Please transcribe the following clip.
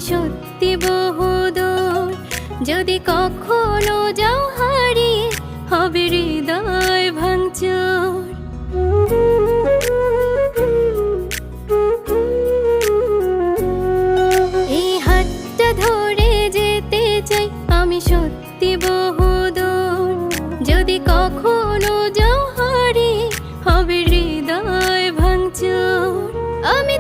সত্যি বহুদূর। যদি কখনো যাও হারিয়ে হবে হৃদয় ভাঙচুর। এই হাতটা ধরে যেতে চাই আমি সত্যি বহুদূর। যদি কখনো যাও হারিয়ে হবে হৃদয় ভাঙচুর। আমি